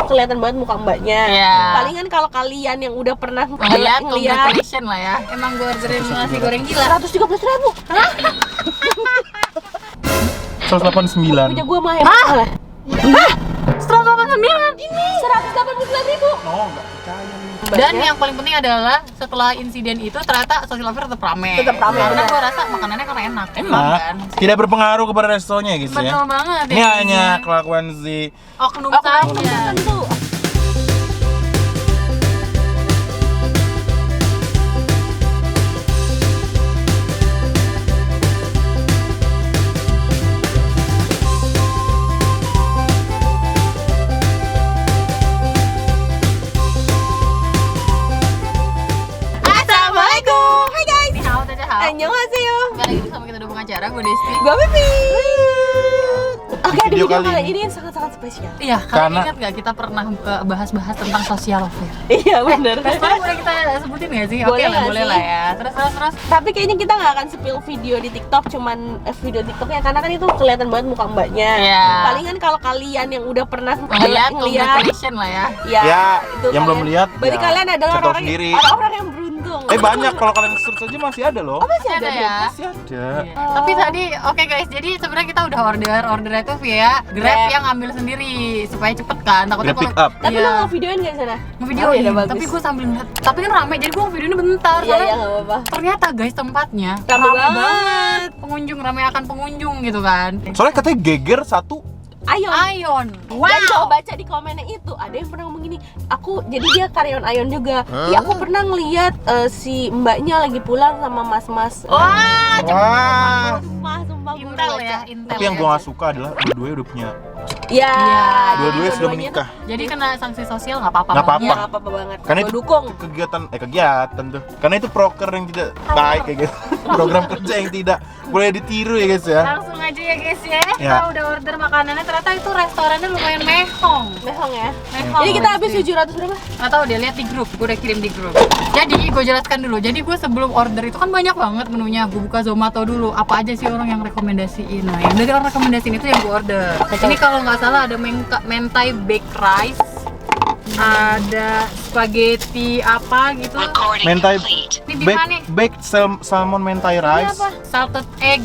kelihatan banget muka mbaknya. Palingan kalau kalian yang udah pernah ngeliat lah ya. Emang gue orderin nasi goreng gila 113.000. Hah? 189. Punya gua mah hemat lah. 189 ini 189.000. Oh, enggak percaya nih. Dan yang paling penting adalah setelah insiden itu ternyata social lover tetap rame. Karena gue rasa makanannya karena enak. Kan? Tidak berpengaruh kepada restonya guys ya. Betul banget. Ini hanya kelakuan si oknum saja. Tentu. Annyeonghaseyo. Kali ini sama kita dua pengacara, gue Desti. Gue Pipi. Oke, di video kali ini yang sangat-sangat spesial. Iya, kalian ingat gak kita pernah bahas-bahas tentang social lover? Iya benar. Sekarang boleh kita sebutin gak sih? Oke lah, boleh lah ya. Terus. Tapi kayaknya kita nggak akan spill video di TikTok, cuman video TikToknya karena kan itu kelihatan banget muka mbaknya. Palingan kalau kalian yang udah pernah ngeliat lah ya. Ya, itu yang belum lihat. Berarti kalian adalah orang yang beruntung. Banyak kalau kalian search aja masih ada loh. Oh, masih ada ya? Masih ada. Tapi tadi oke guys, jadi sebenarnya kita udah ordernya itu via Grab yang ngambil sendiri supaya cepet kan. Takutnya Grab pick up. Tapi lo ngevideoin gak di sana? Ngevideoin, tapi gue sambil ngeliat. Tapi kan rame, jadi gue ngevideoinnya bentar. Iya, nggak apa-apa. Ternyata guys tempatnya rame banget. Rame akan pengunjung gitu kan. Soalnya katanya geger satu Ayon. Wow. Dan kalau baca di komennya itu ada yang pernah ngomong gini, jadi dia karyawan Ayon juga. Iya, aku pernah ngeliat si mbaknya lagi pulang sama mas-mas. Wah, Sumpah Intel ya, Intel. Tapi yang gue gak suka adalah dua-duanya udah punya. Ya, dua-duanya sudah menikah. Jadi kena sanksi sosial nggak apa-apa. Nggak apa-apa. Iya, nggak apa-apa banget. Karena Gua itu dukung. kegiatan tuh. Karena itu proker yang tidak baik kayak gitu. Program kerja yang tidak boleh ditiru ya guys ya. Langsung aja ya guys ya. Kita udah order makanannya, ternyata itu restorannya lumayan mehong ya. Jadi kita habis 700 berapa? Nggak tahu deh, lihat di grup. Gue udah kirim di grup. Jadi gue jelaskan dulu. Jadi gue sebelum order itu kan banyak banget menunya. Gue buka Zomato dulu. Apa aja sih orang yang rekomendasiin? Nah, yang dari orang rekomendasiin itu yang gue order. Ini kalau nggak salah ada mentai baked rice, ada spaghetti apa gitu. Mentai Ini gimana nih? baked salmon mentai rice. Ini apa? Salted egg.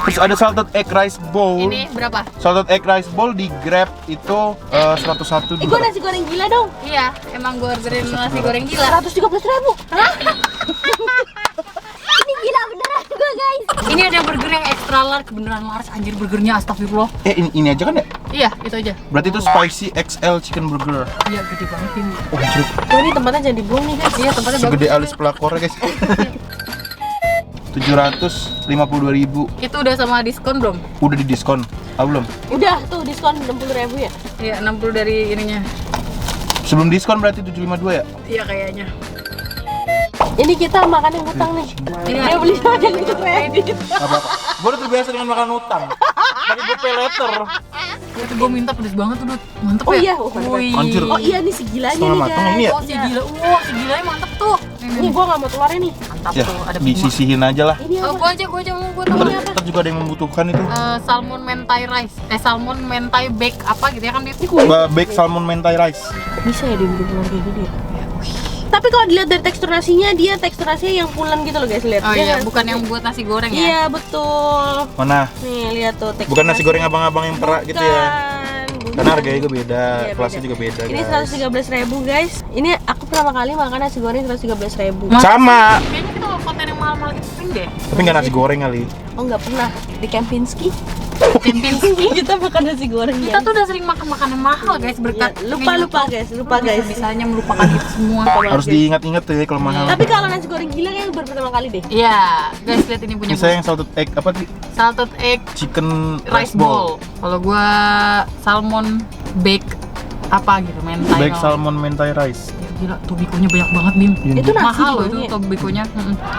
Terus ada salted egg rice bowl. Ini berapa? Salted egg rice bowl di Grab itu 101. Gue nasi goreng gila dong. Iya, emang gue orderin nasi goreng gila 113.000. Hah? Ini gila beneran gue guys. Ini ada burger yang extra large, beneran large anjir burgernya, astagfirullah. Ini aja kan ya? Iya, itu aja. Berarti itu spicy XL chicken burger. Iya, gede banget ini. Oh, anjir. Wah, ini tempatnya jadi dibuang nih guys. Iya, tempatnya bagus. Segede alis pelakornya guys. 752.000. Itu udah sama diskon belum? Udah di diskon. Belum. Udah tuh diskon 60.000 ya. Iya, 60 dari ininya. Sebelum diskon berarti 752 ya? Iya kayaknya. Ini kita makan yang utang nih. Dia beli aja gitu kredit. Apa-apa. Gue udah terbiasa dengan makan utang. Tapi gue pay later. Itu gue minta pedes banget tuh, Dut. Mantep Oh ya? iya, Wih. Anjir. Oh iya nih segilanya Setengah nih matang guys. ini ya? Oh, si gila. Wah, si gilanya mantep tuh. Ini gua nggak mau keluarin nih. Mantap Ya, tuh, ada disisihin aja lah. Ini Oh, apa? gue aja mau gue tahu. Ntar juga ada yang membutuhkan itu. Salmon mentai rice. Salmon mentai bake apa gitu ya kan dia. Baked salmon mentai rice. Bisa ya dibikin keluar kayak gini ya? Tapi kalau dilihat dari tekstur nasinya, dia tekstur nasinya yang pulen gitu loh guys, lihat. Oh iya, Dia bukan yang buat nasi goreng ya? Iya betul. Mana? Nih lihat tuh tekstur. Bukan nasi goreng abang-abang yang perak gitu ya. Bukan. Karena harganya juga beda, Iya, kelasnya beda. juga beda Ini guys. 113.000 guys. Ini aku pertama kali makan nasi goreng 113.000. Sama. Kayaknya kita kalau konten yang mahal-mahal gitu sering deh. Tapi nggak nasi goreng kali. Oh nggak pernah di Kempinski. Kempinski. Kita makan nasi goreng Kita ya. tuh udah sering makan makanan mahal guys berkat Ya, lupa guys. Bisanya melupakan itu semua. Harus diingat-ingat tuh ya kalau mahal. Tapi kalau nasi goreng gila kayak baru pertama kali deh. Iya, guys lihat ini punya Misalnya yang salted egg apa sih? salted egg Chicken rice bowl. Kalau gua salmon bake apa gitu mentai. Baked salmon mentai rice. Gila, tobikonya banyak banget, Bim. Itu nasi Mahal loh gorengnya. itu tobikonya.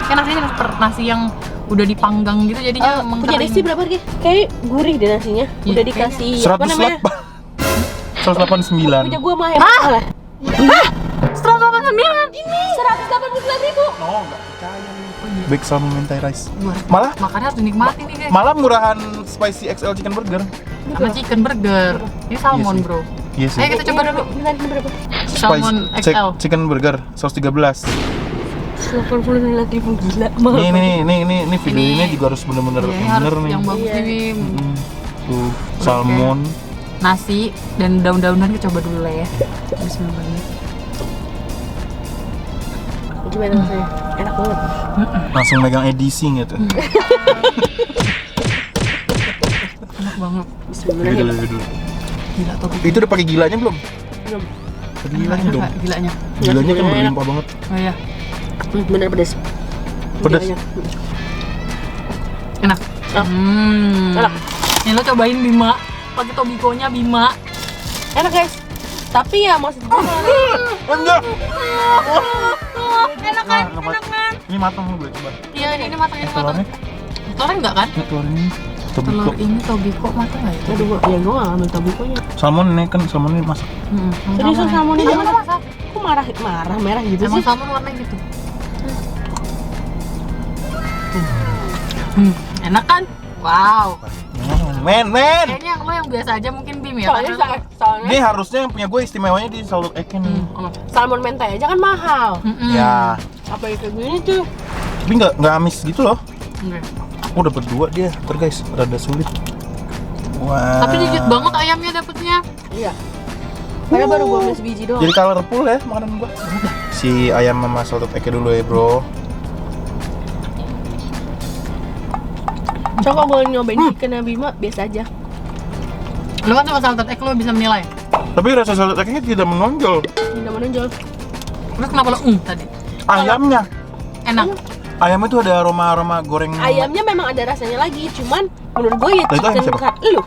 Kan nasinya nasi yang udah dipanggang gitu jadinya Punya mengkering. Desi berapa harga? Kayak gurih deh nasinya. Iya, Udah dikasih apa namanya? 189. Punya gua mah hemat lah. 189 ini. 189.000. Oh, enggak percaya nih. Baked salmon mentai rice. Wah, Malah makannya harus dinikmati nih guys. malah murahan spicy XL chicken burger. Sama chicken burger. Ini salmon, Iya sih. bro. Iya sih. Ayo kita coba dulu. Bentar, ini berapa? Salmon XL. Chicken burger 113. 89.000 gila. Mahal. Nih video ini juga harus bener-bener Iya, yang harus bener nih. yang bagus Iya. nih, Bim. Tuh, salmon. Nasi dan daun-daunan kita coba dulu lah ya. Bismillah. Gimana rasanya? Enak banget. Langsung megang edisi gitu. Enak banget. Bismillahirrahmanirrahim. Dulu. Gila tuh. Itu udah pakai gilanya belum? Belum. Pakai gilanya dong. Gilanya. Gilanya kan Enak. berlimpah banget. Oh iya. Bener pedes. Pedes. Gilanya. Enak. Enak. Nih lo cobain Bima. Pakai tobikonya Bima. Enak guys. Tapi ya maksud gue Enggak. Enak kan? Enak kan? Ini matang gue coba. Iya, ini matang, ini matang. Telurnya? Telurnya enggak kan? Ini telur ini. Tobiko. Telur ini tobiko matang enggak ya? aduh, ya gue gak ambil tabikonya. Salmon ini kan salmon ini masak. Seriusan salmon ini Salmon masak? masak. Kok marah merah gitu Emang sih? salmon warnanya gitu. Enak kan? Wow. Men. Kayaknya lo yang biasa aja mungkin Bim ya. Soalnya, Karena- soalnya Ini harusnya yang punya gue istimewanya di Salted Egg ini. salmon mentai aja kan mahal. Ya, Apa yang kayak gini tuh? tapi nggak amis gitu loh. Oke. Aku dapat 2 dia, guys, rada sulit. Wah. Tapi digit banget ayamnya dapetnya. Iya. Padahal baru gue ambil sebiji doang. Jadi colorful ya makanan gua. Si ayam sama salted egg dulu ya, Bro. Coba gue nyobain chicken Bima biasa aja. Lo kan sama salted egg lo bisa menilai. Tapi rasa salted egg-nya tidak menonjol. Tidak menonjol. Terus kenapa lo tadi? Ayamnya. Enak. Ayam itu ada aroma goreng. Ayamnya memang ada rasanya lagi, cuman menurut gue ya Lah, itu ayam chicken siapa? lu.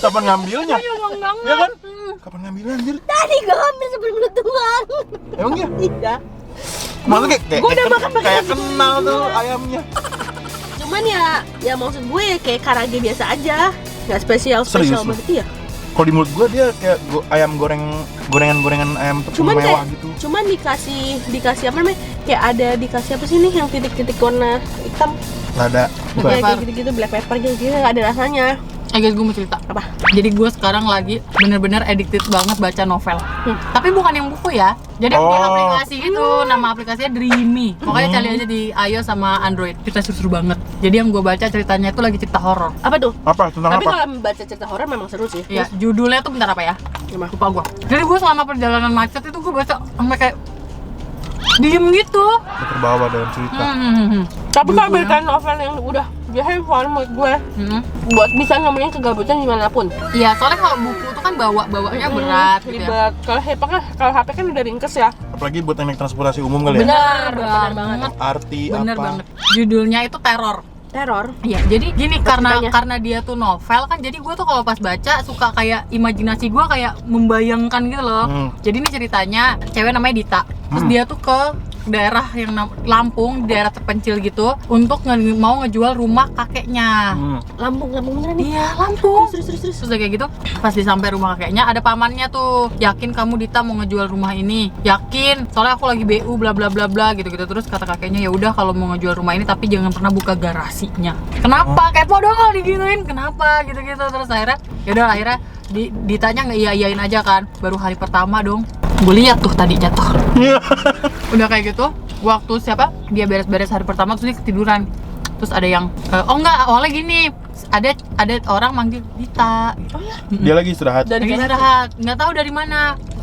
Kapan ngambilnya? Enggak. Ya kan? Kapan ngambilnya anjir? Tadi gue ambil sebelum lu tuang. Emang iya? Iya. Maksudnya kayak Gua udah makan pakai kayak nasi. kenal tuh ayamnya. Cuman ya maksud gue kayak karage biasa aja, nggak spesial Serius lu? banget. Iya. Kalau di mulut gua dia kayak ayam gorengan ayam tepung Cuman mewah kayak, gitu. cuman dikasih apa namanya? Kayak ada dikasih apa sih nih yang titik-titik warna hitam? Lada. Black Kayak pepper. gitu-gitu black pepper gitu nggak ada rasanya. Guys, gue mau cerita. Apa? Jadi gue sekarang lagi bener-bener addicted banget baca novel. Tapi bukan yang buku ya. Jadi punya Oh. aplikasi gitu. Nama aplikasinya Dreamy. Pokoknya cari aja di iOS sama Android. Cerita seru banget. Jadi yang gue baca ceritanya itu lagi cerita horor. Apa tuh? Apa? Tentang Tapi apa? kalau membaca cerita horor memang seru sih. Ya, judulnya tuh bentar apa ya? Gimana? Lupa gue. Jadi gue selama perjalanan macet itu gue baca sampai kayak diem gitu. Terbawa dalam cerita. Tapi kalau Judulnya? berikan novel yang udah di handphone menurut gue Hmm. buat bisa nemenin kegabutan dimanapun. Iya, soalnya kalau buku tuh kan bawanya berat gitu ya. Ribet. Kalau HP kan udah ringkes ya. Apalagi buat naik transportasi umum kali ya. Benar banget. Arti Bener apa? banget. Judulnya itu teror. Teror. Iya, jadi gini Ceritanya. karena dia tuh novel kan, jadi gue tuh kalau pas baca suka kayak imajinasi gue kayak membayangkan gitu loh. Jadi ini ceritanya cewek namanya Dita, terus dia tuh ke daerah yang Lampung, daerah terpencil gitu, untuk mau ngejual rumah kakeknya. Lampung beneran nih. Iya, Lampung. Terus. Terus udah kayak gitu, pas disampai rumah kakeknya ada pamannya tuh, yakin kamu Dita mau ngejual rumah ini? Yakin, soalnya aku lagi BU bla bla bla bla gitu-gitu. Terus kata kakeknya ya udah kalau mau ngejual rumah ini tapi jangan pernah buka garasinya. Kenapa? Kepo dong kalau digituin. Kenapa? Gitu-gitu. Terus akhirnya ditanya nge-iya-iyain aja kan. Baru hari pertama dong. Gue lihat tuh tadi jatuh. Udah kayak gitu, waktu dia beres-beres hari pertama terus dia ketiduran. Terus ada yang awalnya gini, ada orang manggil Dita. Dia lagi istirahat. Dari Lagi mana? istirahat, nggak tahu dari mana.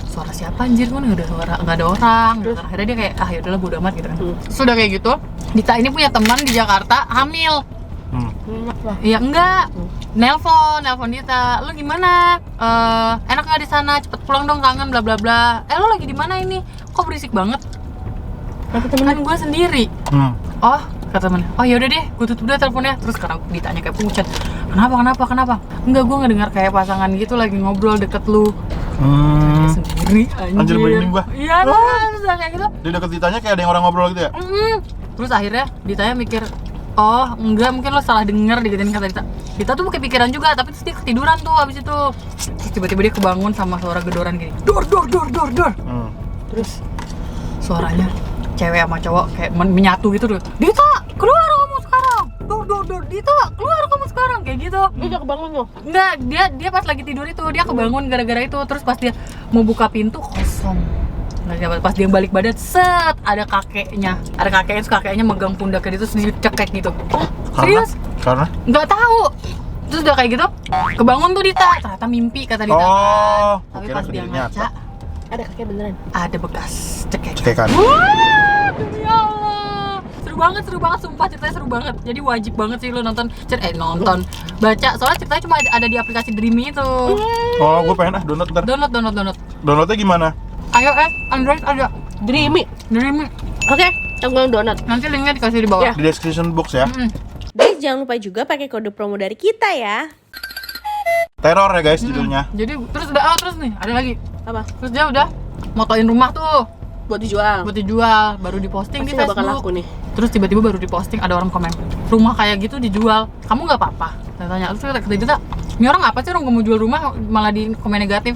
Suara siapa anjir, kan nggak ada suara, nggak ada orang. Terus? Akhirnya dia kayak ya udahlah bodo amat gitu kan. Sudah kayak gitu, Dita ini punya teman di Jakarta hamil. Enak lah. Iya enggak. Nelpon Dita, lu gimana? Enak nggak di sana? Cepet pulang dong, kangen bla bla bla. Lu lagi di mana ini? Kok berisik banget? Tapi Kan gue sendiri. Oh, kata temennya, oh yaudah deh, gue tutup deh teleponnya. Terus karena ditanya kayak pucat, kenapa? Enggak, gue ngedengar kayak pasangan gitu lagi ngobrol deket lu. Sendiri Anjir, merinding gua. Iya lah, terus kayak gitu. Di dekat ditanya kayak ada yang orang ngobrol gitu ya? Terus akhirnya ditanya mikir, oh enggak, mungkin lo salah denger digituin kata Dita. Dita tuh kepikiran juga, tapi terus dia ketiduran tuh abis itu. Terus tiba-tiba dia kebangun sama suara gedoran gini, dor. Terus Suaranya cewek sama cowok kayak menyatu gitu tuh. Dita, keluar kamu sekarang. Dor, Dita, keluar kamu sekarang kayak gitu. Dia udah kebangun loh. Enggak, dia pas lagi tidur itu dia kebangun gara-gara itu. Terus pas dia mau buka pintu kosong. Nggak siapa. Pas dia balik badan, set ada kakeknya. Ada kakeknya, terus kakeknya megang pundaknya dia terus dicekek gitu. Serius? Karena? Nggak tahu. Terus udah kayak gitu, kebangun tuh Dita. Ternyata mimpi kata Dita. Oh, Tapi kira pas dia kejadian ngaca, nyata. Ada kakek beneran. ada bekas cekek. Cekekan. Wah, demi Allah. Seru banget, sumpah ceritanya seru banget. Jadi wajib banget sih lo nonton, baca. Soalnya ceritanya cuma ada di aplikasi Dreamy itu. Oh, gue pengen download ntar. Download. Downloadnya gimana? iOS, Android ada. Dreamy. Dreamy. Oke, aku download. Nanti linknya dikasih di bawah. Ya. Di description box ya. Guys, jangan lupa juga pakai kode promo dari kita ya. Teror ya guys judulnya. Jadi terus nih ada lagi. Apa? Terus dia udah motoin rumah tuh Buat dijual. buat dijual, baru diposting Pasti di nggak bakal Facebook. laku nih. Terus tiba-tiba baru diposting, ada orang komen, rumah kayak gitu dijual, kamu nggak apa-apa? Saya tanya, terus kata kita, ini orang apa sih, orang nggak mau jual rumah malah di komen negatif.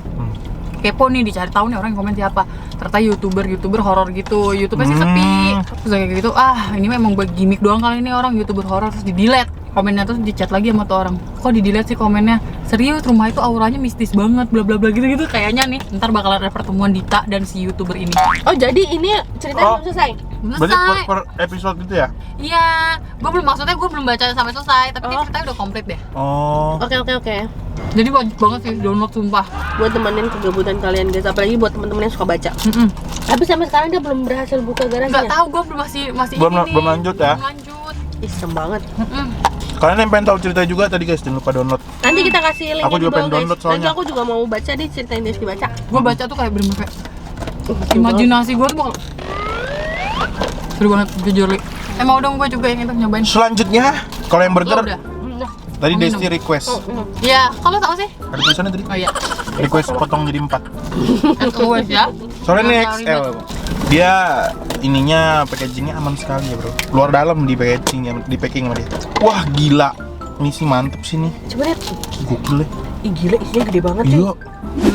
Kepo nih, dicari tahu nih orang yang komen siapa. Ternyata youtuber horor gitu, YouTube-nya sih sepi. Terus kayak gitu, ini memang buat gimmick doang kali ini orang youtuber horor. Terus di delete komennya, terus di chat lagi sama tuh orang, kok di delete sih komennya, serius rumah itu auranya mistis banget, bla bla bla gitu kayaknya nih ntar bakalan ada pertemuan Dita dan si youtuber ini. Oh, jadi ini ceritanya belum selesai. Berarti Selesai. per episode gitu ya? Iya, gue belum baca sampai selesai, tapi Oh. ceritanya udah komplit deh. Oh. Oke. Jadi wajib banget sih download sumpah. Buat temenin kegabutan kalian guys, apalagi buat temen-temen yang suka baca. Tapi sampai sekarang dia belum berhasil buka Nggak garasinya. tahu, gue masih Belum- ini nih. belum lanjut ya? Belum lanjut. Ih, serem banget. Kalian yang pengen tahu cerita juga tadi guys, jangan lupa download. Nanti kita kasih linknya Aku di juga bawah pengen guys. download soalnya. Nanti aku juga mau baca deh cerita yang Desti baca. Gue baca tuh kayak bener-bener kayak Seru imajinasi gue tuh bakal seru banget jujur li. Mau dong gue juga yang itu nyobain. Selanjutnya, kalau yang Lo burger udah? tadi Mau Desti minum? request. Iya, kalau tahu sih. Ada tulisannya tadi. Oh iya. Request potong jadi 4. SOS ya. Soalnya ini Jangan XL. Dia ininya packagingnya aman sekali ya bro. Luar dalam di packaging sama dia. Wah gila. Ini sih mantep sih nih. Coba lihat. Gokil ya. Ih, gila isinya gede banget sih. Iya.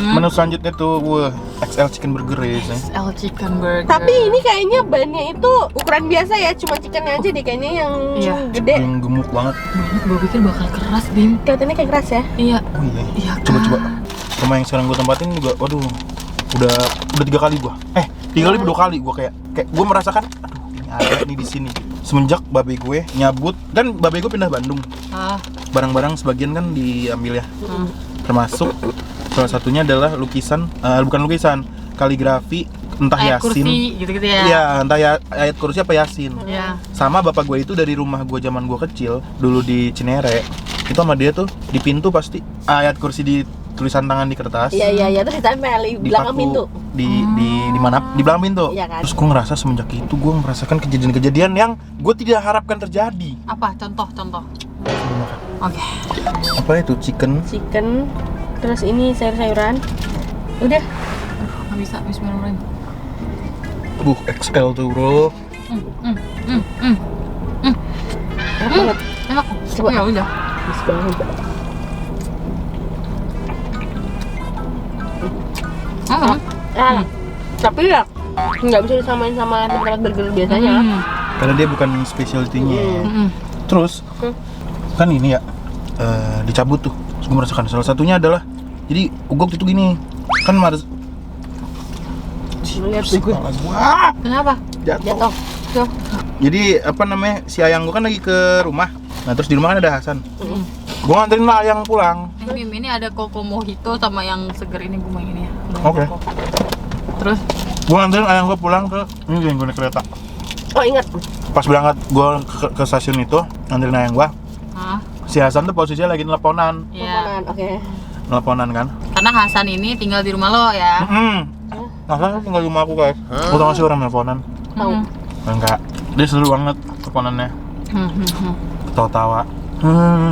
Menu selanjutnya tuh, wah, XL chicken burger ya. XL chicken burger. Tapi ini kayaknya bannya itu ukuran biasa ya, cuma chickennya aja deh kayaknya yang Iya. gede. Yang gemuk banget. Gue pikir bakal keras, Bim. Kelihatannya kayak keras ya. Iya. Oh iya. Iya, Coba. Rumah yang sekarang gue tempatin juga, waduh, udah 3 kali gua. 3 kali 2 kali gua kayak gue merasakan, aduh ini ada nih di sini. Semenjak babe gue nyabut, dan babe gue pindah Bandung. Barang-barang sebagian kan diambil ya. Termasuk salah satunya adalah lukisan, bukan lukisan, kaligrafi, entah Ayat Yasin. kursi gitu-gitu ya. Iya, entah ya, ayat kursi apa Yasin. Iya. Sama bapak gue itu dari rumah gue zaman gue kecil dulu di Cinere, itu sama dia tuh di pintu pasti ayat kursi di tulisan tangan di kertas. Iya, terus ditempel di belakang dipaku pintu. di mana, di belakang pintu. Iya kan? Terus gue ngerasa semenjak itu gue merasakan kejadian-kejadian yang gue tidak harapkan terjadi. Apa? Contoh. Oke. Apa itu chicken? Chicken, terus ini sayur-sayuran. Udah. Nggak bisa, bismillahirrahmanirrahim. XL tuh bro. Enak banget. Enak. Coba. Ya udah. Bagus banget. Tapi ya nggak bisa disamain sama tempat burger biasanya. Karena dia bukan specialty-nya. Terus kan ini ya dicabut tuh. Terus gue merasakan salah satunya adalah, jadi ugok itu gini kan harus Lihat tuh gue wah Kenapa? jatuh. Tuh. jadi apa namanya, si ayang gue kan lagi ke rumah. Nah terus di rumah kan ada Hasan. Gue nganterin lah ayang pulang. Bim, ini ada Coco Mojito sama yang seger ini gue mau ini ya. Oke. Terus Gue nganterin ayang gue pulang ke ini, yang gue naik kereta. Oh, ingat. Pas berangkat gue ke stasiun itu nganterin ayang gue, si Hasan tuh posisinya lagi nelponan ya. Teleponan, oke. kan. Karena Hasan ini tinggal di rumah lo ya. Hasan tuh tinggal di rumah aku guys. Gue tau gak sih orang nelponan? Tahu. Enggak, dia seru banget teleponannya. Ketawa-tawa.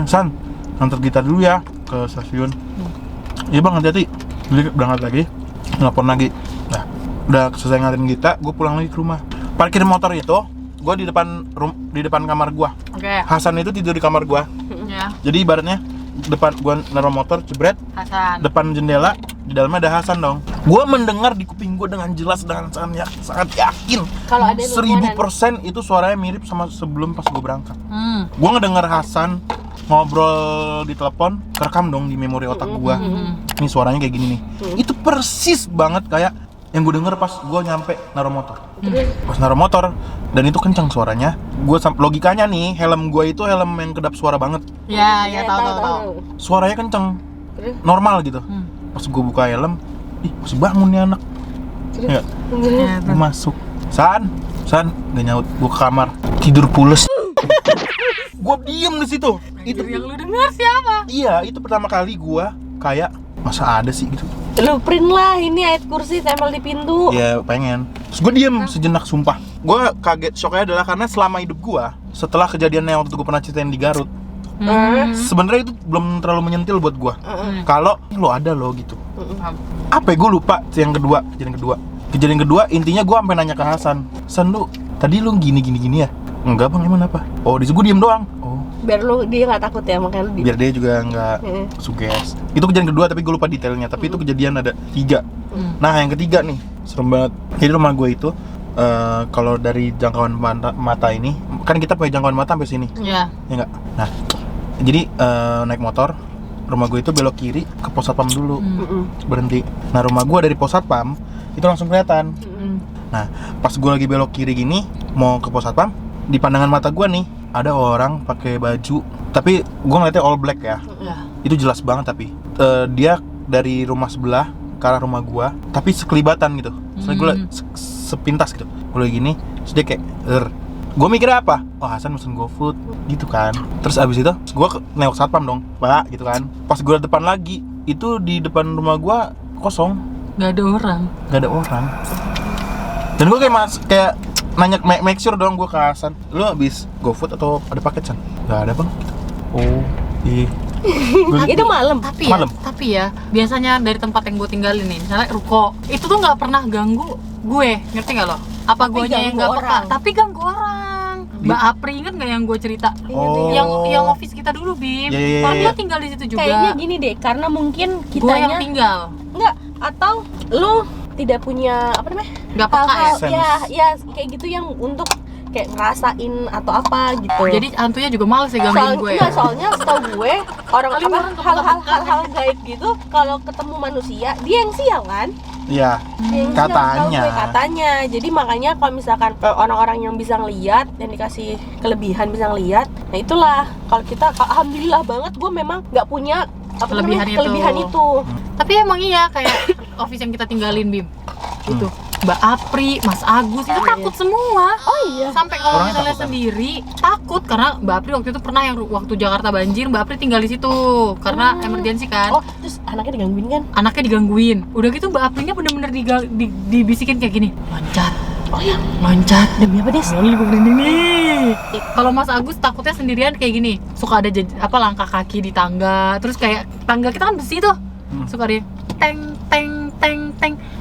San, nganter kita dulu ya ke stasiun. Iya bang, hati-hati. Jadi berangkat lagi, nelpon lagi. Nah, udah selesai nganterin kita, gue pulang lagi ke rumah. Parkir motor itu, gue di depan kamar gue. Oke. Hasan itu tidur di kamar gue. Ya. Jadi ibaratnya depan gue naruh motor, jebret, Hasan. depan jendela, di dalamnya ada Hasan dong. Gue mendengar di kuping gue dengan jelas, dengan sangat yakin. Kalau ada 1000% itu suaranya mirip sama sebelum pas gue berangkat. Gue ngedenger Hasan ngobrol di telepon, kerekam dong di memori otak gue. Ini suaranya kayak gini nih. Itu persis banget kayak yang gue denger pas gue nyampe naruh motor. Pas naruh motor, dan itu kencang suaranya. Logikanya nih, helm gue itu helm yang kedap suara banget. Ya, tahu. Suaranya kencang, normal gitu. Pas gue buka helm, ih masih bangun nih anak. Ya, gue masuk. San, nggak nyaut. Gue ke kamar, tidur pules. Gue diem di situ. Itu yang lu dengar siapa? Iya, itu pertama kali gue kayak masa ada sih gitu. Lu print lah ini ayat kursi tempel di pintu. Iya, pengen. Terus gue diem sejenak, sumpah. Gue kaget, shocknya adalah karena selama hidup gue, setelah kejadian yang waktu itu gue pernah ceritain di Garut, sebenarnya itu belum terlalu menyentil buat gue. Kalau lo ada lo gitu. Apa ya, gue lupa. Kejadian kedua intinya gue sampai nanya ke Hasan, San, lu tadi lu gini ya? Enggak bang, emang apa? Oh, di situ gue diem doang. Oh, Biar dia nggak takut ya, makanya lu biar dia juga nggak suges. Itu kejadian kedua, tapi gue lupa detailnya. Tapi itu kejadian ada 3. Nah, yang ketiga nih, serem banget. Jadi rumah gue itu kalau dari jangkauan mata ini, kan kita punya jangkauan mata sampai sini. Iya. Ya nggak? Nah, jadi naik motor, rumah gue itu belok kiri ke pos satpam dulu, berhenti. Nah, rumah gue dari pos satpam itu langsung kelihatan. Nah, pas gue lagi belok kiri gini mau ke pos satpam, di pandangan mata gue nih ada orang pakai baju, tapi gue ngeliatnya all black ya. Itu jelas banget, tapi dia dari rumah sebelah ke arah rumah gue, tapi sekelibatan gitu. Soalnya gue sepintas gitu, gue lagi gini, terus dia kayak gue mikirnya apa? Oh, Hasan mesen GoFood gitu kan. Terus abis itu gue nengok satpam dong, Pak, gitu kan. Pas gue depan lagi, itu di depan rumah gue kosong, Gak ada orang. Dan gue kayak nanya, make sure dong gue ke Hasan, lu abis GoFood atau ada paket, San? Gak ada bang. Oh, iya. Itu malam. Tapi ya biasanya dari tempat yang gue tinggalin nih, misalnya ruko, itu tuh nggak pernah ganggu gue, ngerti nggak lo? Apa gue yang nggak peka? Tapi ganggu orang. Mbak Apri inget nggak yang gue cerita? Oh. Yang office kita dulu, Bim. Iya. Kalau dia tinggal di situ juga. Kayaknya gini deh, karena mungkin Gue yang kitanya tinggal. enggak, atau lu tidak punya apa namanya? Nggak peka ya? Hal-hal ya kayak gitu yang untuk kayak ngerasain atau apa gitu. Jadi hantunya juga males ya gangguin gue. Enggak, soalnya setahu gue Kali orang hal-hal gaib gitu kalau ketemu manusia dia yang sial kan? Iya, Dia yang sial, setahu katanya. gue, katanya. Jadi makanya kalau misalkan orang-orang yang bisa ngelihat, yang dikasih kelebihan bisa ngelihat, nah itulah kalau kita alhamdulillah banget gue memang nggak punya kelebihan itu. Tapi emang iya kayak office yang kita tinggalin, Bim. Itu Mbak Apri, Mas Agus itu takut semua. Oh iya. Sampai kalau Orangnya misalnya takut, sendiri takut karena Mbak Apri waktu itu pernah yang waktu Jakarta banjir, Mbak Apri tinggal di situ karena emergency kan. Oh, terus anaknya digangguin kan? Anaknya digangguin. Udah gitu Mbak Aprinya bener-bener dibisikin kayak gini. Loncat. Oh iya. Loncat. Demi apa, Des? Gue merinding nih. Kalau Mas Agus takutnya sendirian kayak gini. Suka ada langkah kaki di tangga. Terus kayak tangga kita kan besi tuh. Suka dia teng.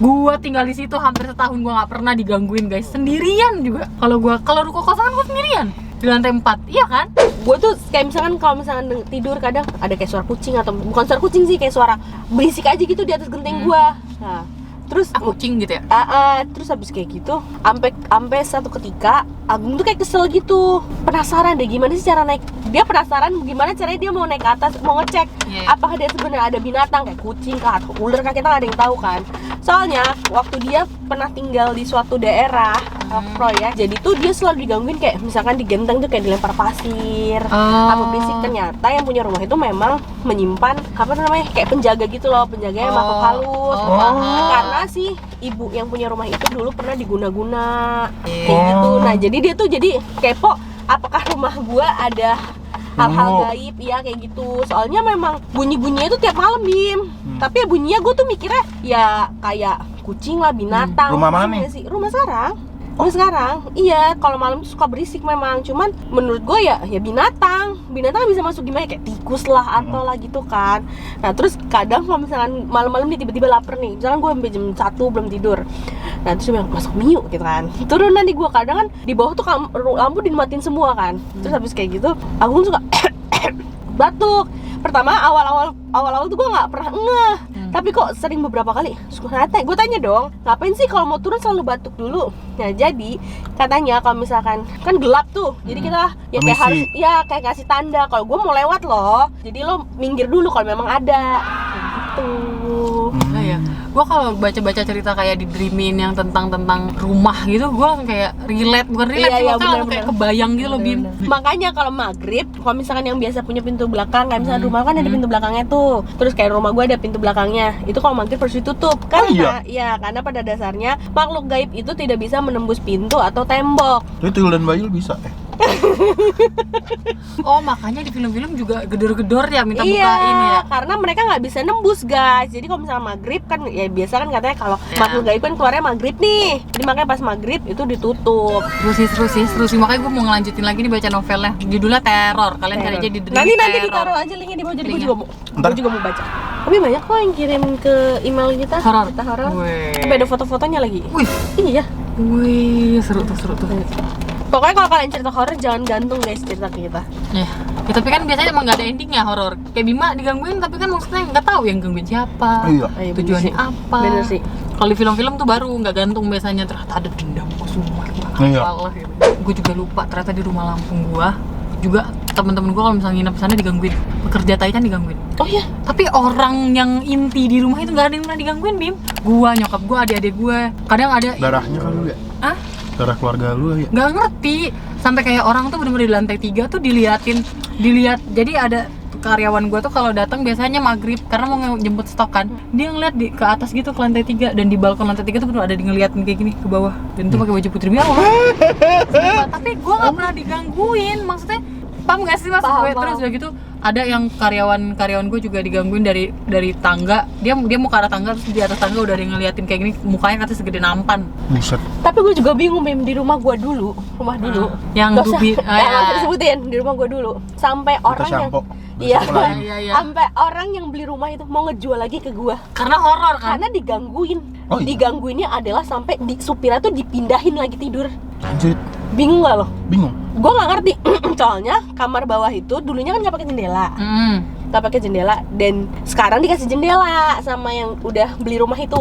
Gua tinggal di situ hampir setahun, gua nggak pernah digangguin, guys. Sendirian juga. Kalau ruko kosan gua sendirian di lantai 4. Iya kan? Gue tuh kayak kalau misalkan tidur kadang ada kayak suara kucing, atau bukan suara kucing sih, kayak suara berisik aja gitu di atas genteng gua. Nah, terus kucing gitu ya. Terus habis kayak gitu sampai satu ketika Agung tuh kayak kesel gitu, penasaran deh gimana sih cara naik. Dia penasaran gimana caranya dia mau naik ke atas, mau ngecek apakah dia sebenarnya ada binatang kayak kucing kah atau ular kah, kita nggak ada yang tahu kan. Soalnya waktu dia pernah tinggal di suatu daerah proyek, jadi tuh dia selalu digangguin kayak misalkan di genteng tuh kayak dilempar pasir, apa berisik. Ternyata yang punya rumah itu memang menyimpan apa namanya kayak penjaga gitu loh, penjaganya makhluk halus. Karena si ibu yang punya rumah itu dulu pernah diguna-guna kayak gitu. Nah jadi dia tuh jadi kepo apakah rumah gua ada hal-hal gaib ya kayak gitu. Soalnya memang bunyi-bunyinya itu tiap malam, Bim. Tapi ya bunyinya gue tuh mikirnya ya kayak kucing lah, binatang. Rumah mana nih? Sih? Rumah sekarang. Iya, kalau malam tuh suka berisik memang. Cuman menurut gue ya binatang bisa masuk gimana kayak tikus lah atau lah gitu kan. Nah terus kadang kalau misalkan malam-malam dia tiba-tiba lapar nih, misalkan gue sampai jam 1 belum tidur. Nah terus dia bilang masuk mie yuk gitu kan. Turun nanti gue kadang kan di bawah tuh lampu dimatiin semua kan. Terus habis kayak gitu aku suka batuk. Pertama awal-awal tuh gue nggak pernah ngeh. Tapi kok sering beberapa kali? Gue tanya dong, ngapain sih kalau mau turun selalu batuk dulu? Nah jadi katanya kalau misalkan kan gelap tuh, jadi kita ya kayak Permisi. harus ya kayak ngasih tanda kalau gue mau lewat loh. Jadi lo minggir dulu kalau memang ada. Gitu. Nah, ya. Gue kalau baca-baca cerita kayak di Dreamin yang tentang rumah gitu, gue kayak relate, bukan relate sih, maksudnya lalu kayak kebayang gitu loh, Bim. Makanya kalau maghrib, kalau misalkan yang biasa punya pintu belakang, kayak misalkan rumah kan ada pintu belakangnya tuh, terus kayak rumah gue ada pintu belakangnya, itu kalau maghrib harus ditutup karena ya karena pada dasarnya makhluk gaib itu tidak bisa menembus pintu atau tembok. Tapi Tuyul dan Bayul bisa Oh, makanya di film-film juga gedor-gedor ya minta Iya, bukain ya. karena mereka nggak bisa nembus guys. Jadi kalau misalnya maghrib kan ya biasa kan katanya kalau makhluk gaib kan keluarnya maghrib nih. Jadi makanya pas maghrib itu ditutup. Seru sih. Makanya gue mau ngelanjutin lagi nih baca novelnya. Judulnya Teror. Kalian cari aja di Dream Nanti Teror. ditaruh aja linknya di bawah. Jadi gue Ntar. juga mau baca. Tapi banyak kok yang kirim ke email kita Horor. cerita horor. Wih. Sampai ada foto-fotonya lagi. Wih, Iya. seru tuh. Pokoknya kalau kalian cerita horor jangan gantung guys cerita ke kita. Ya, tapi kan biasanya emang gak ada endingnya horor. Kayak Bima digangguin, tapi kan maksudnya nggak tahu yang gangguin siapa, Iya. Iya, tujuannya bener sih. apa. Bener sih. Kalau di film-film tuh baru nggak gantung biasanya, ternyata ada dendam semua. Iya. Gitu. Gue juga lupa ternyata di rumah Lampung gua juga temen-temen gua kalau misalnya nginep sana digangguin, pekerja Titan digangguin. Oh iya. Tapi orang yang inti di rumah itu nggak ada yang pernah digangguin, Bim. Gua, nyokap gua, adik-adik gua, kadang ada. Darahnya kan lu ya? Ah? Darah keluarga lu ya? Nggak ngerti, sampai kayak orang tuh bener-bener di lantai 3 tuh dilihat. Jadi ada karyawan gua tuh kalau datang biasanya maghrib karena mau jemput stok kan, dia ngeliat ke atas gitu ke lantai 3, dan di balkon lantai 3 tuh bener ada ngeliatin kayak gini ke bawah, dan itu pakai baju putri biar tapi gua nggak pernah digangguin, maksudnya paham nggak sih mas? Paham. Terus udah gitu ada yang karyawan gue juga digangguin dari tangga, dia mau ke arah tangga, terus di atas tangga udah ada yang ngeliatin kayak gini, mukanya katanya segede nampan. Buset. Tapi gue juga bingung Bim, di rumah gue dulu, Yang nggak usah, dubi, nggak usah disebutin, di rumah gue dulu sampai orang yang Sampo. iya, Iya. sampai orang yang beli rumah itu mau ngejual lagi ke gue karena horor kan. karena digangguin. Oh, iya? Digangguinnya adalah sampai supirnya tuh dipindahin lagi tidur. Anjir, Bingung nggak lo? bingung. Gue nggak ngerti. Soalnya kamar bawah itu dulunya kan nggak pakai jendela, nggak pakai jendela, dan sekarang dikasih jendela sama yang udah beli rumah itu.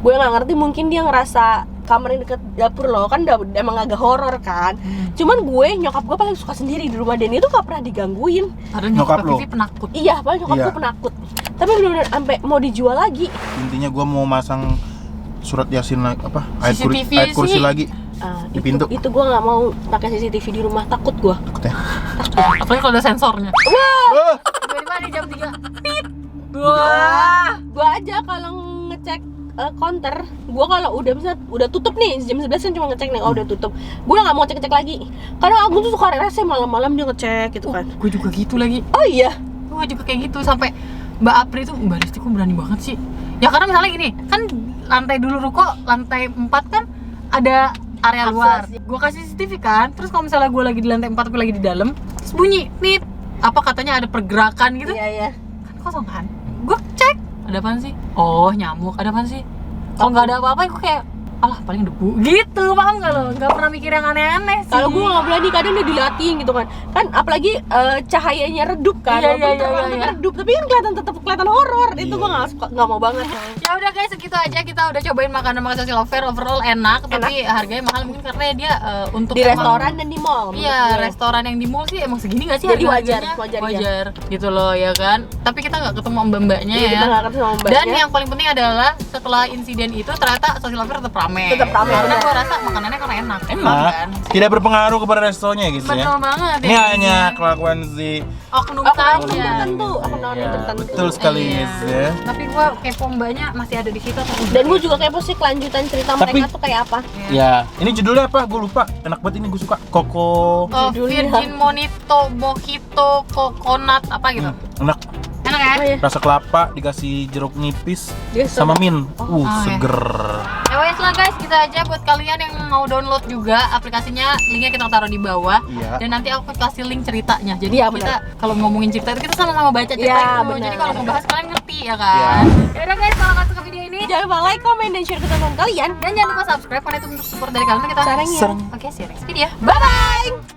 Gue nggak ngerti, mungkin dia ngerasa kamar yang deket dapur lo kan emang agak horor kan. Cuman nyokap gue paling suka sendiri di rumah, dan itu gak pernah digangguin. Padahal Nyokap nyokap lo? Vivi penakut. Iya, paling nyokap Iya. gue penakut. Tapi bener-bener sampai mau dijual lagi. Intinya gua mau masang surat Yasin lagi, apa? CCTV Ayat kursi sih. lagi. Di pintu. Itu gue nggak mau pakai CCTV di rumah, takut gue. Takutnya. Apalagi kalau ada sensornya. Wah. Tiba-tiba di jam 3 pip. Gue aja kalau ngecek counter, gue kalau udah tutup nih jam 11 kan cuma ngecek nih, kalau udah tutup gue nggak mau ngecek lagi. Karena aku tuh suka rese malam-malam dia ngecek gitu kan. Gue juga gitu lagi. Oh iya. Gue juga kayak gitu, sampai Mbak Apri tuh, Mbak Risti kok berani banget sih. Ya karena misalnya gini, kan lantai dulu ruko, lantai 4 kan ada area Akses, luar. ya. Gue kasih CCTV kan, terus kalau misalnya gue lagi di lantai 4 tapi lagi di dalam, terus bunyi, nit, apa katanya ada pergerakan gitu. Iya. Kan kosong kan. Gue cek, ada apaan sih? Oh, nyamuk, ada apaan sih? Kalau nggak ada apa-apa, gue kayak alah paling debu gitu, paham nggak lo? Nggak pernah mikir yang aneh-aneh sih. Kalau gue nggak berani, kadang dia dilatih gitu kan apalagi cahayanya redup kan. Iya, Walaupun iya, terang iya. redup, tapi kan tetap kelihatan horor. Itu gue nggak mau banget. Ya udah guys, segitu aja, kita udah cobain makanan Social Lover, overall enak, tapi harganya mahal mungkin karena dia untuk Di emang- restoran dan di mall. Iya, menurut gue. restoran yang di mall sih emang segini gak sih? Jadi harga-harganya? wajar gitu loh ya kan. Tapi kita nggak ketemu mbak-mbaknya Iya, ya. kita nggak ketemu mbaknya. Dan yang paling penting adalah setelah insiden itu ternyata Social Lover tetap rame. Tetap rame, Karena benar. gue rasa makanannya karena enak. Enak. kan? Tidak berpengaruh kepada restonya gitu ya. Betul banget. Ini ya. hanya kelakuan si oknum Oknum saja. tertentu, oknum Iya, tertentu. betul sekali Iya. guys ya. Tapi gue kepo mbaknya masih ada di situ atau enggak? Dan gue juga kepo sih kelanjutan cerita Tapi- mereka tuh kayak apa. Ya, ini judulnya apa? Gue lupa. Enak banget ini, gue suka. Koko. Virgin Mojito Coconut apa gitu. Enak. Enak ya? Oh, iya. Rasa kelapa dikasih jeruk nipis Dia sama mint. Oh, iya. Seger. Ya wes lah guys, gitu aja buat kalian yang mau download juga aplikasinya, linknya kita taruh di bawah. Iya. Dan nanti aku kasih link ceritanya. Jadi Iya, kita kalau ngomongin cerita itu kita sama-sama baca cerita Iya, itu. benar. Jadi kalau mau bahas kalian ngerti ya kan. Ya udah guys, kalau kalian suka video ini Jangan lupa like, comment, dan share ke teman kalian. dan jangan lupa subscribe karena itu untuk support dari kalian kita. Caranya. Sereng. Oke, see you next video. Bye bye.